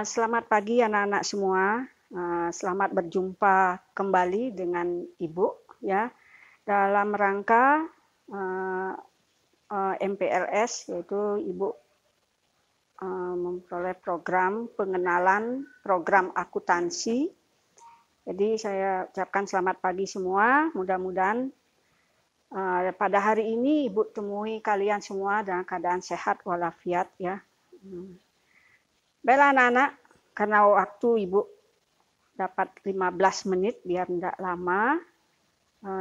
Selamat pagi anak-anak semua. Selamat berjumpa kembali dengan Ibu ya dalam rangka MPLS, yaitu Ibu memperoleh program pengenalan program akuntansi. Jadi saya ucapkan selamat pagi semua. Mudah-mudahan pada hari ini Ibu temui kalian semua dalam keadaan sehat walafiat ya. Baiklah anak-anak, karena waktu Ibu dapat 15 menit biar tidak lama,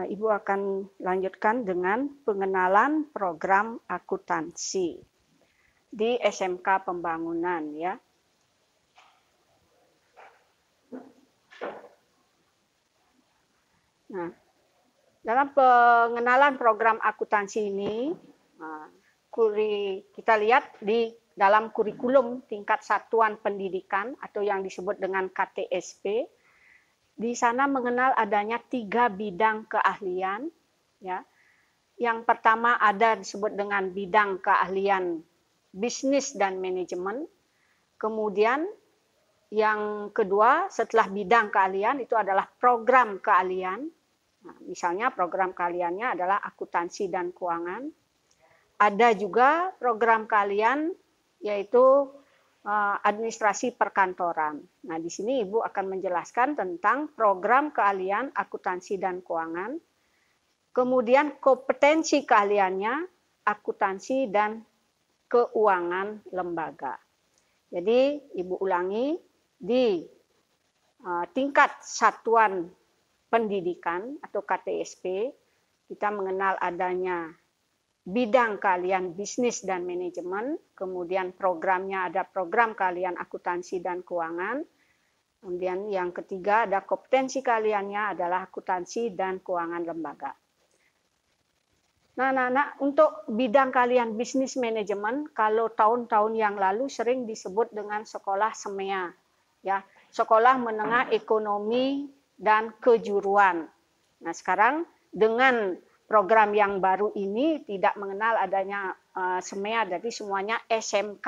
Ibu akan lanjutkan dengan pengenalan program akuntansi di SMK Pembangunan ya. Nah, dalam pengenalan program akuntansi ini, kita lihat di dalam kurikulum tingkat satuan pendidikan atau yang disebut dengan KTSP, di sana mengenal adanya 3 bidang keahlian. Ya. Yang pertama ada disebut dengan bidang keahlian bisnis dan manajemen. Kemudian yang kedua setelah bidang keahlian itu adalah program keahlian. Nah, misalnya program keahliannya adalah akuntansi dan keuangan. Ada juga program keahlian yaitu administrasi perkantoran. Nah, di sini Ibu akan menjelaskan tentang program keahlian akuntansi dan keuangan. Kemudian kompetensi keahliannya akuntansi dan keuangan lembaga. Jadi Ibu ulangi, di tingkat satuan pendidikan atau KTSP kita mengenal adanya bidang keahlian bisnis dan manajemen, kemudian programnya ada program keahlian akuntansi dan keuangan, kemudian yang ketiga ada kompetensi keahliannya adalah akuntansi dan keuangan lembaga. Nah, untuk bidang keahlian bisnis manajemen, kalau tahun-tahun yang lalu sering disebut dengan sekolah SEMEA, ya, sekolah menengah ekonomi dan kejuruan. Nah, sekarang dengan program yang baru ini tidak mengenal adanya SEMEA, jadi semuanya SMK.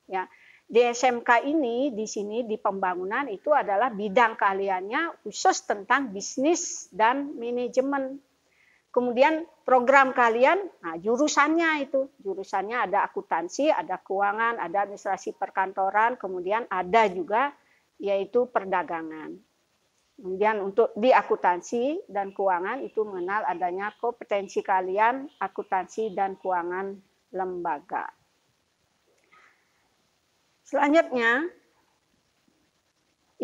Ya. Di SMK ini, di sini di pembangunan itu adalah bidang keahliannya khusus tentang bisnis dan manajemen. Kemudian program keahlian, nah jurusannya ada akuntansi, ada keuangan, ada administrasi perkantoran, kemudian ada juga yaitu perdagangan. Kemudian untuk di akuntansi dan keuangan itu mengenal adanya kompetensi keahlian akuntansi dan keuangan lembaga. Selanjutnya,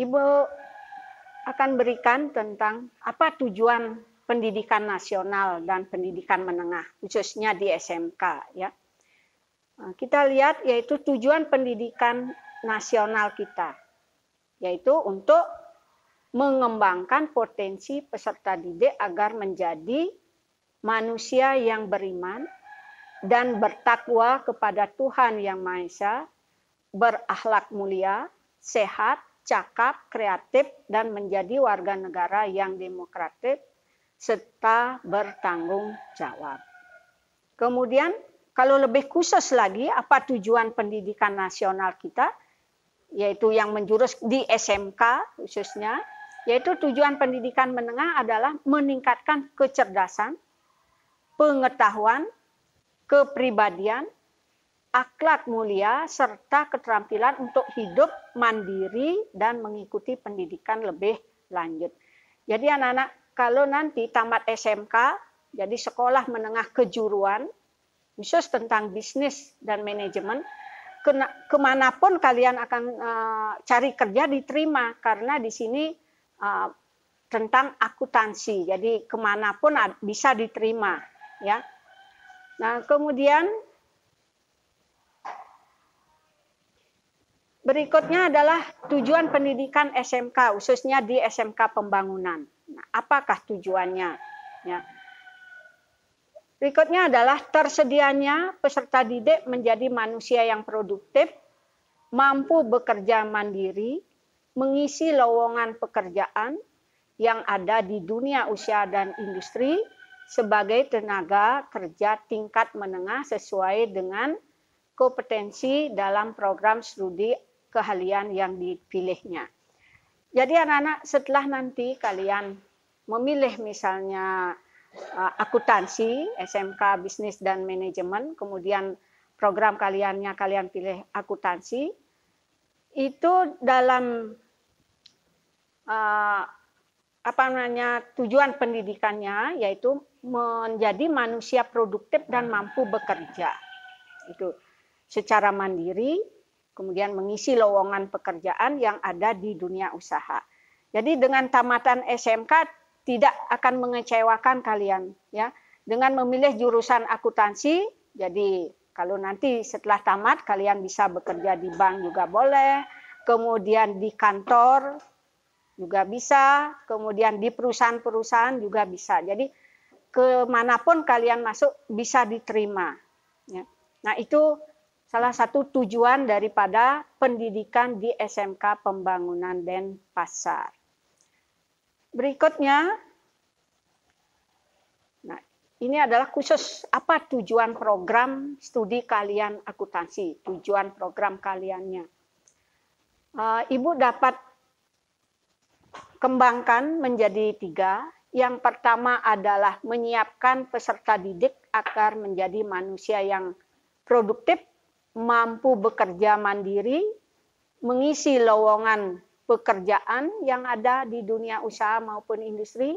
Ibu akan berikan tentang apa tujuan pendidikan nasional dan pendidikan menengah, khususnya di SMK. Ya. Kita lihat yaitu tujuan pendidikan nasional kita, yaitu untuk mengembangkan potensi peserta didik agar menjadi manusia yang beriman dan bertakwa kepada Tuhan Yang Maha Esa, berakhlak mulia, sehat, cakap, kreatif, dan menjadi warga negara yang demokratis serta bertanggung jawab. Kemudian, kalau lebih khusus lagi, apa tujuan pendidikan nasional kita, yaitu yang menjurus di SMK khususnya, yaitu tujuan pendidikan menengah adalah meningkatkan kecerdasan, pengetahuan, kepribadian, akhlak mulia, serta keterampilan untuk hidup mandiri dan mengikuti pendidikan lebih lanjut. Jadi anak-anak, kalau nanti tamat SMK, jadi sekolah menengah kejuruan, khusus tentang bisnis dan manajemen, kemanapun kalian akan cari kerja diterima, karena di sini tentang akuntansi, jadi kemanapun bisa diterima, ya. Nah, kemudian berikutnya adalah tujuan pendidikan SMK, khususnya di SMK Pembangunan. Nah, apakah tujuannya? Ya. Berikutnya adalah tersedianya peserta didik menjadi manusia yang produktif, mampu bekerja mandiri, mengisi lowongan pekerjaan yang ada di dunia usaha dan industri sebagai tenaga kerja tingkat menengah sesuai dengan kompetensi dalam program studi keahlian yang dipilihnya. Jadi anak-anak setelah nanti kalian memilih misalnya akuntansi, SMK Bisnis dan Manajemen, kemudian program kalian pilih akuntansi, itu dalam tujuan pendidikannya yaitu menjadi manusia produktif dan mampu bekerja. Itu secara mandiri, kemudian mengisi lowongan pekerjaan yang ada di dunia usaha. Jadi dengan tamatan SMK tidak akan mengecewakan kalian, ya. Dengan memilih jurusan akuntansi, jadi kalau nanti setelah tamat kalian bisa bekerja di bank juga boleh, kemudian di kantor juga bisa, kemudian di perusahaan-perusahaan juga bisa. Jadi kemanapun kalian masuk bisa diterima. Ya. Nah itu salah satu tujuan daripada pendidikan di SMK Pembangunan Denpasar. Berikutnya, nah ini adalah khusus apa tujuan program studi kalian akuntansi, tujuan program kaliannya. Ibu dapat kembangkan menjadi 3. Yang pertama adalah menyiapkan peserta didik agar menjadi manusia yang produktif, mampu bekerja mandiri, mengisi lowongan pekerjaan yang ada di dunia usaha maupun industri,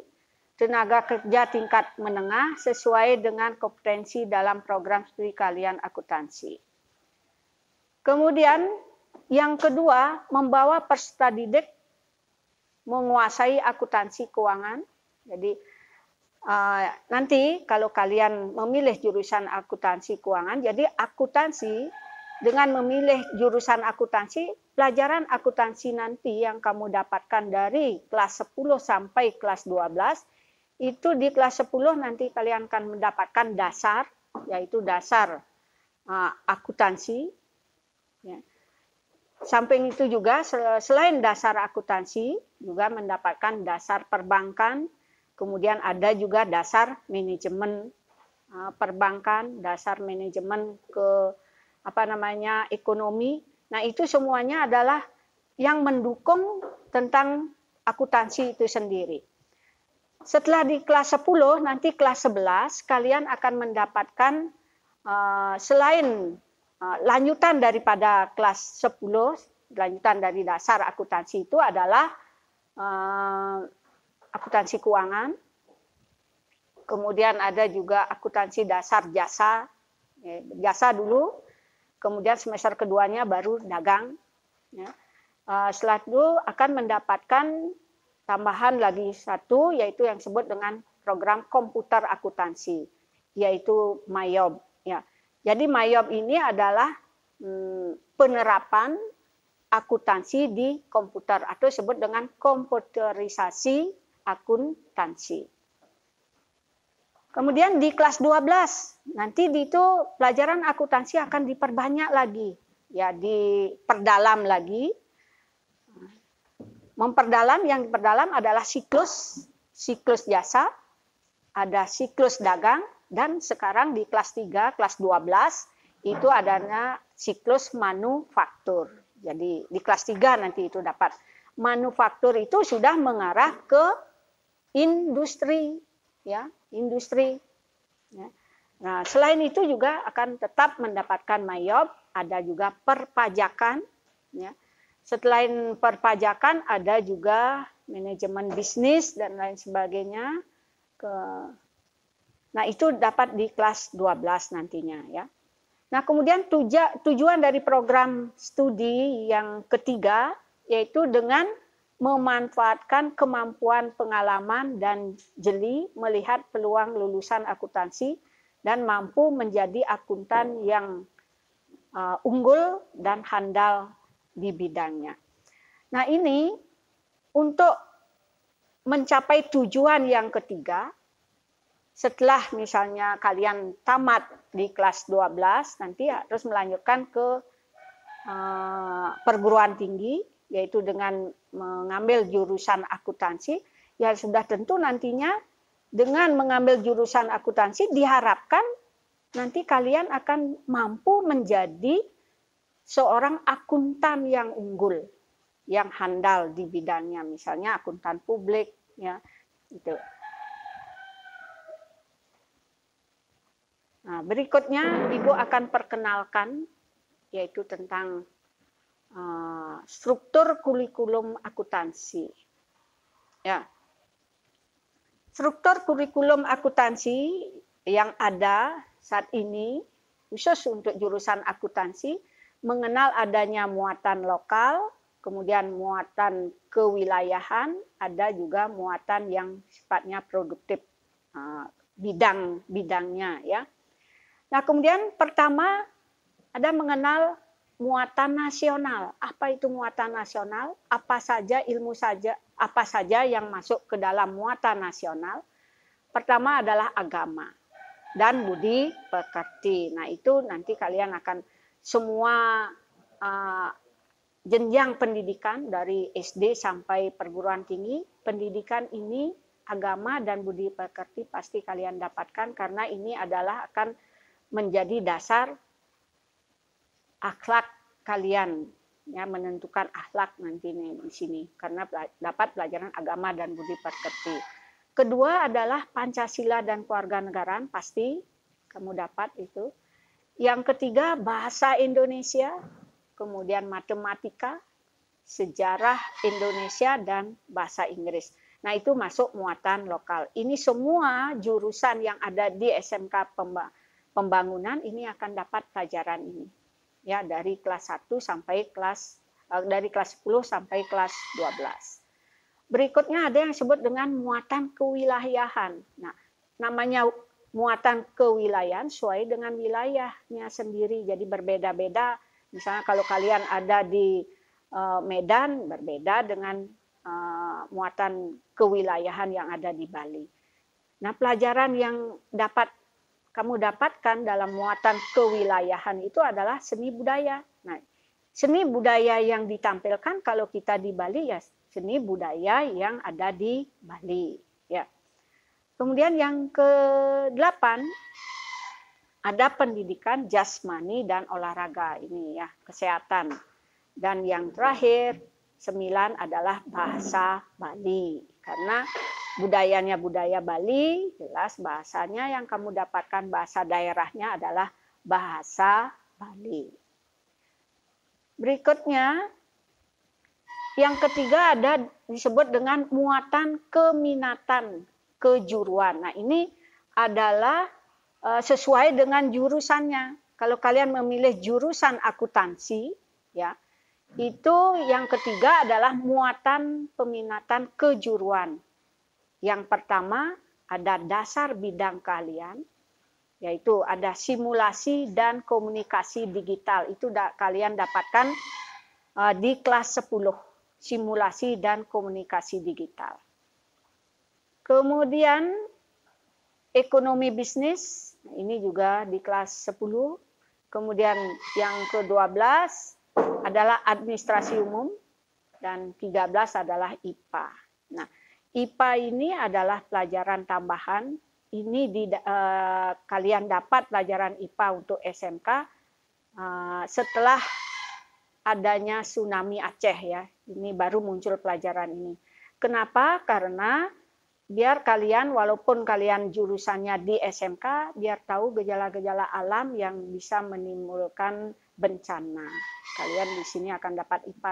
tenaga kerja tingkat menengah sesuai dengan kompetensi dalam program studi kalian akuntansi. Kemudian yang kedua, membawa peserta didik menguasai akuntansi keuangan. Jadi nanti kalau kalian memilih jurusan akuntansi keuangan, jadi akuntansi dengan memilih jurusan akuntansi, pelajaran akuntansi nanti yang kamu dapatkan dari kelas 10 sampai kelas 12, itu di kelas 10 nanti kalian akan mendapatkan dasar, yaitu dasar akuntansi. Ya. Samping itu juga selain dasar akuntansi, juga mendapatkan dasar perbankan, kemudian ada juga dasar manajemen perbankan, dasar manajemen ekonomi. Nah, itu semuanya adalah yang mendukung tentang akuntansi itu sendiri. Setelah di kelas 10, nanti kelas 11 kalian akan mendapatkan selain lanjutan daripada kelas 10, lanjutan dari dasar akuntansi itu adalah akuntansi keuangan. Kemudian ada juga akuntansi dasar jasa, jasa dulu. Kemudian semester keduanya baru dagang. Ya. Setelah itu akan mendapatkan tambahan lagi satu, yaitu yang disebut dengan program komputer akuntansi, yaitu MAYOB. Ya. Jadi MAYOB ini adalah penerapan akuntansi di komputer atau disebut dengan komputerisasi akuntansi. Kemudian di kelas 12, nanti di itu pelajaran akuntansi akan diperbanyak lagi, ya diperdalam lagi. Yang diperdalam adalah siklus jasa, ada siklus dagang, dan sekarang di kelas 3, kelas 12, itu adanya siklus manufaktur. Jadi di kelas 3 nanti itu dapat. Manufaktur itu sudah mengarah ke industri, ya, industri. Ya. Nah, selain itu juga akan tetap mendapatkan MAYOB, ada juga perpajakan. Ya. Selain perpajakan ada juga manajemen bisnis dan lain sebagainya. Nah, itu dapat di kelas 12 nantinya. Ya. Nah, kemudian tujuan dari program studi yang ketiga, yaitu dengan memanfaatkan kemampuan pengalaman dan jeli melihat peluang lulusan akuntansi dan mampu menjadi akuntan yang unggul dan handal di bidangnya. Nah, ini untuk mencapai tujuan yang ketiga, setelah misalnya kalian tamat di kelas 12, nanti harus melanjutkan ke perguruan tinggi, yaitu dengan mengambil jurusan akuntansi, ya sudah tentu nantinya dengan mengambil jurusan akuntansi diharapkan nanti kalian akan mampu menjadi seorang akuntan yang unggul, yang handal di bidangnya, misalnya akuntan publik, ya, itu. Nah, berikutnya Ibu akan perkenalkan, yaitu tentang struktur kurikulum akuntansi. Ya, struktur kurikulum akuntansi yang ada saat ini khusus untuk jurusan akuntansi mengenal adanya muatan lokal, kemudian muatan kewilayahan, ada juga muatan yang sifatnya produktif, bidang-bidangnya, ya. Nah, kemudian pertama ada mengenal muatan nasional. Apa itu muatan nasional? Apa saja yang masuk ke dalam muatan nasional? Pertama adalah agama dan budi pekerti. Nah, itu nanti kalian akan semua jenjang pendidikan dari SD sampai perguruan tinggi, pendidikan ini agama dan budi pekerti pasti kalian dapatkan, karena ini adalah akan menjadi dasar akhlak kalian, ya, menentukan akhlak nanti di sini karena dapat pelajaran agama dan budi pekerti. Kedua adalah Pancasila dan kewarganegaraan, pasti kamu dapat itu. Yang ketiga bahasa Indonesia, kemudian matematika, sejarah Indonesia, dan bahasa Inggris. Nah, itu masuk muatan lokal. Ini semua jurusan yang ada di SMK Pembangunan ini akan dapat pelajaran ini. Ya, dari kelas 1 sampai dari kelas 10 sampai kelas 12. Berikutnya ada yang disebut dengan muatan kewilayahan. Nah, namanya muatan kewilayahan sesuai dengan wilayahnya sendiri, jadi berbeda-beda. Misalnya kalau kalian ada di Medan, berbeda dengan muatan kewilayahan yang ada di Bali. Nah, pelajaran yang kamu dapatkan dalam muatan kewilayahan itu adalah seni budaya. Nah, seni budaya yang ditampilkan kalau kita di Bali ya seni budaya yang ada di Bali, ya. Kemudian yang ke-8 ada pendidikan jasmani dan olahraga, ini ya, kesehatan. Dan yang terakhir 9 adalah bahasa Bali, karena budayanya budaya Bali, jelas bahasanya yang kamu dapatkan bahasa daerahnya adalah bahasa Bali. Berikutnya, yang ketiga ada disebut dengan muatan keminatan kejuruan. Nah, ini adalah sesuai dengan jurusannya. Kalau kalian memilih jurusan akuntansi, ya, itu yang ketiga adalah muatan peminatan kejuruan. Yang pertama ada dasar bidang kalian, yaitu ada simulasi dan komunikasi digital. Itu kalian dapatkan di kelas 10, simulasi dan komunikasi digital. Kemudian ekonomi bisnis, ini juga di kelas 10. Kemudian yang ke-12 adalah administrasi umum, dan 13 adalah IPA. Nah, IPA ini adalah pelajaran tambahan. Ini kalian dapat pelajaran IPA untuk SMK setelah adanya tsunami Aceh, ya. Ini baru muncul pelajaran ini. Kenapa? Karena biar kalian, walaupun kalian jurusannya di SMK, biar tahu gejala-gejala alam yang bisa menimbulkan bencana. Kalian di sini akan dapat IPA.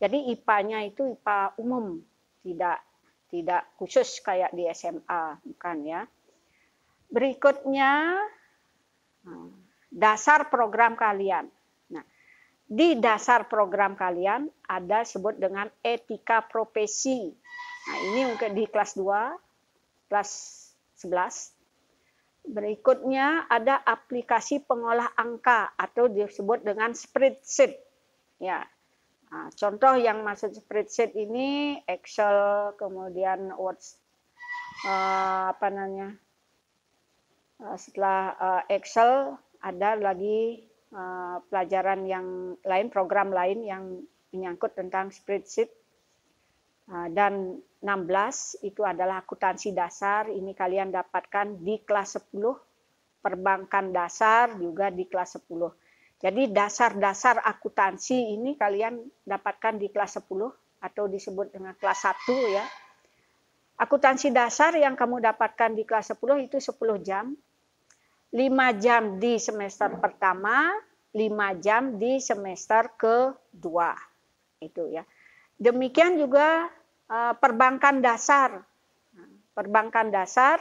Jadi IPA-nya itu IPA umum, tidak khusus kayak di SMA, bukan, ya. Berikutnya dasar program kalian. Nah, di dasar program kalian ada sebut dengan etika profesi. Nah, ini mungkin di kelas 2, kelas 11. Berikutnya ada aplikasi pengolah angka atau disebut dengan spreadsheet. Ya. Nah, contoh yang masuk spreadsheet ini Excel, kemudian Word, setelah Excel ada lagi pelajaran yang lain, program lain yang menyangkut tentang spreadsheet. Dan 16 itu adalah akuntansi dasar, ini kalian dapatkan di kelas 10, perbankan dasar juga di kelas 10. Jadi dasar-dasar akuntansi ini kalian dapatkan di kelas 10 atau disebut dengan kelas 1 ya. Akuntansi dasar yang kamu dapatkan di kelas 10 itu 10 jam. 5 jam di semester pertama, 5 jam di semester kedua. Itu ya. Demikian juga perbankan dasar. Perbankan dasar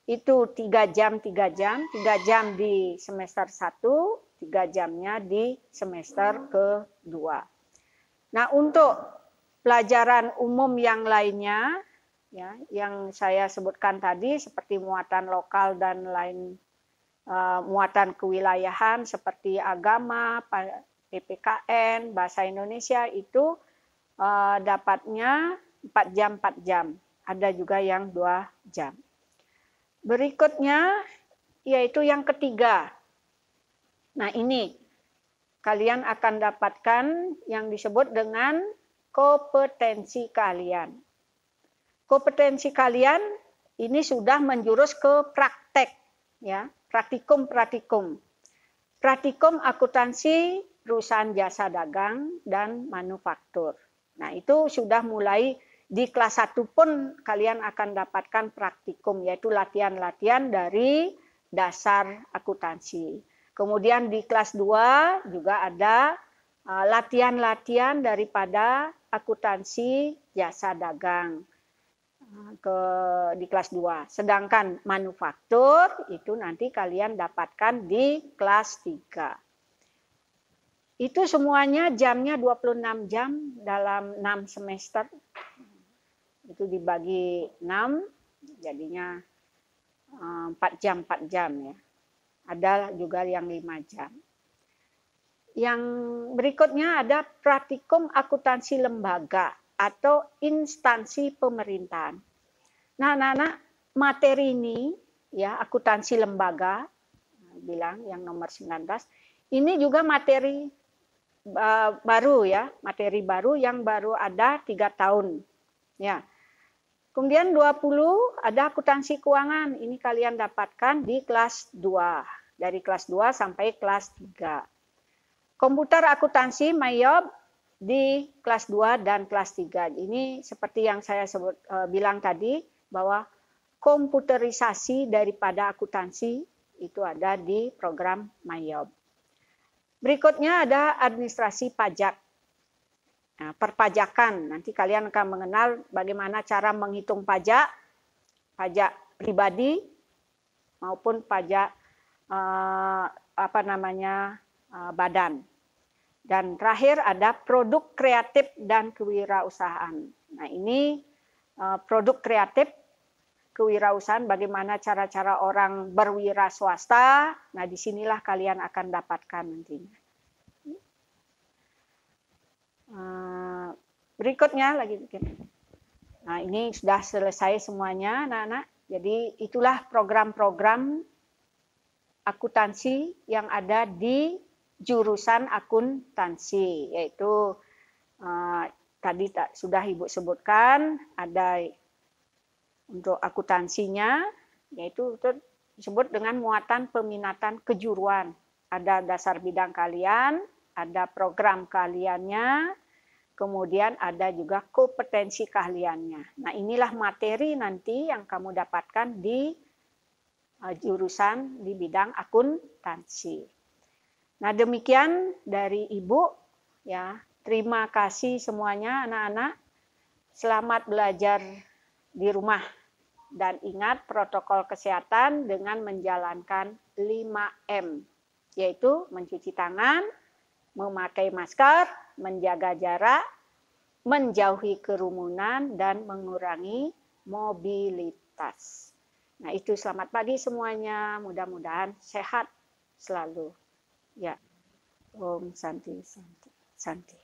itu 3 jam, 3 jam, 3 jam di semester 1, 3 jamnya di semester kedua. Nah, untuk pelajaran umum yang lainnya, ya, yang saya sebutkan tadi seperti muatan lokal dan lain muatan kewilayahan seperti agama, PPKN, bahasa Indonesia itu dapatnya 4 jam, 4 jam. Ada juga yang 2 jam. Berikutnya yaitu yang ketiga. Nah, ini kalian akan dapatkan yang disebut dengan kompetensi kalian. Kompetensi kalian ini sudah menjurus ke praktek, ya, praktikum. Praktikum akuntansi perusahaan jasa dagang dan manufaktur. Nah, itu sudah mulai di kelas 1 pun kalian akan dapatkan praktikum, yaitu latihan-latihan dari dasar akuntansi. Kemudian di kelas 2 juga ada latihan-latihan daripada akuntansi jasa dagang di kelas 2. Sedangkan manufaktur itu nanti kalian dapatkan di kelas 3. Itu semuanya jamnya 26 jam dalam 6 semester. Itu dibagi 6, jadinya 4 jam, 4 jam ya. Ada juga yang 5 jam. Yang berikutnya ada praktikum akuntansi lembaga atau instansi pemerintahan. Nah, anak-anak, materi ini ya akuntansi lembaga bilang yang nomor 19, ini juga materi baru ya, materi baru yang baru ada 3 tahun. Ya. Kemudian 20 ada akuntansi keuangan. Ini kalian dapatkan di kelas 2. Dari kelas 2 sampai kelas 3. Komputer akuntansi MAYOB di kelas 2 dan kelas 3. Ini seperti yang saya bilang tadi bahwa komputerisasi daripada akuntansi itu ada di program MAYOB. Berikutnya ada administrasi pajak. Nah, perpajakan, nanti kalian akan mengenal bagaimana cara menghitung pajak pribadi maupun pajak badan. Dan terakhir ada produk kreatif dan kewirausahaan. Nah, ini produk kreatif kewirausahaan, bagaimana cara-cara orang berwira swasta. Nah, disinilah kalian akan dapatkan nantinya. Berikutnya lagi. Nah, ini sudah selesai semuanya, anak-anak. Jadi itulah program-program akuntansi yang ada di jurusan akuntansi, yaitu tadi sudah Ibu sebutkan, ada untuk akuntansinya, yaitu disebut dengan muatan peminatan kejuruan. Ada dasar bidang kalian, ada program kaliannya, kemudian ada juga kompetensi keahliannya. Nah, inilah materi nanti yang kamu dapatkan di jurusan di bidang akuntansi. Nah, demikian dari Ibu ya. Terima kasih semuanya anak-anak. Selamat belajar di rumah dan ingat protokol kesehatan dengan menjalankan 5M, yaitu mencuci tangan, memakai masker, menjaga jarak, menjauhi kerumunan, dan mengurangi mobilitas. Nah, itu selamat pagi semuanya. Mudah-mudahan sehat selalu. Ya. Om Santi, Santi, Santi.